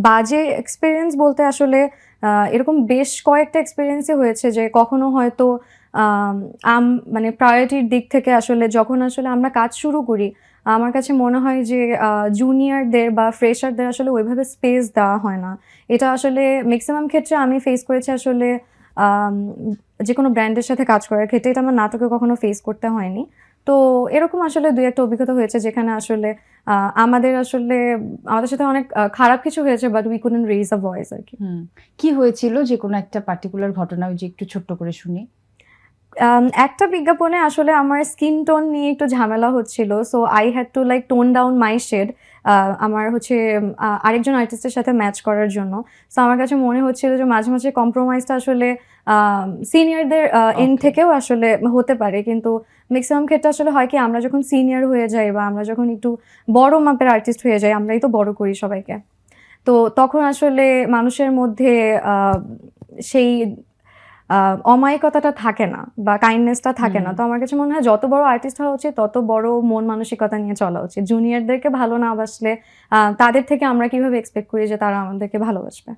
বাজে এক্সপেরিয়েন্স বলতে আসলে এরকম বেশ কয়েকটা এক্সপেরিয়েন্সই হয়েছে যে কখনো হয়তো আম আম মানে প্রায়োরিটির দিক থেকে আসলে যখন আসলে আমরা কাজ শুরু করি, আমার কাছে মনে হয় যে জুনিয়রদের বা ফ্রেশারদের আসলে ওইভাবে স্পেস দেওয়া হয় না। এটা আসলে মেক্সিমাম ক্ষেত্রে আমি ফেস করেছি আসলে আম যেকোনো ব্র্যান্ডের সাথে কাজ করার ক্ষেত্রে। এটা আমার নাটকে কখনো ফেস করতে হয়নি। তো এরকম আসলে ২-১ টা অভিজ্ঞতা হয়েছে যেখানে আসলে আ আমাদের আসলে আমাদের সাথে অনেক খারাপ কিছু হয়েছে but we couldn't raise a voice আরকি। কি হয়েছিল যেকোনো একটা পার্টিকুলার ঘটনা ওই যে একটু ছোট্ট করে শুনি? একটা বিজ্ঞাপনে আসলে আমার স্কিন টোন নিয়ে একটু ঝামেলা হচ্ছিল। So I had to like tone down my shade আমার হচ্ছে আরেকজন আর্টিস্টের সাথে ম্যাচ করার জন্য। সো আমার কাছে মনে হচ্ছিল যে মাঝে, মাঝে কম্প্রোমাইজটা আসলে সিনিয়রদের এন্ড ওকে। থেকেও আসলে হতে পারে। কিন্তু মেক্সিমাম ক্ষেত্রে আসলে হয় কি আমরা যখন সিনিয়র হয়ে যাই বা আমরা যখন একটু বড় মাপের আর্টিস্ট হয়ে যাই, আমরাই তো বড় করি সবাইকে। তো তখন আসলে মানুষের মধ্যে আ সেই অমায়িকতাটা থাকে না বা কাইন্ডনেসটা থাকে না। হুম। তো আমার কাছে মনে হয় যত বড় আর্টিস্ট হওয়া উচিত তত বড় মন মানসিকতা নিয়ে চলা উচিত। জুনিয়রদেরকে ভালো না বাসলে তাদের থেকে আমরা কিভাবে এক্সপেক্ট করি যে তারা আমাদেরকে ভালোবাসবে?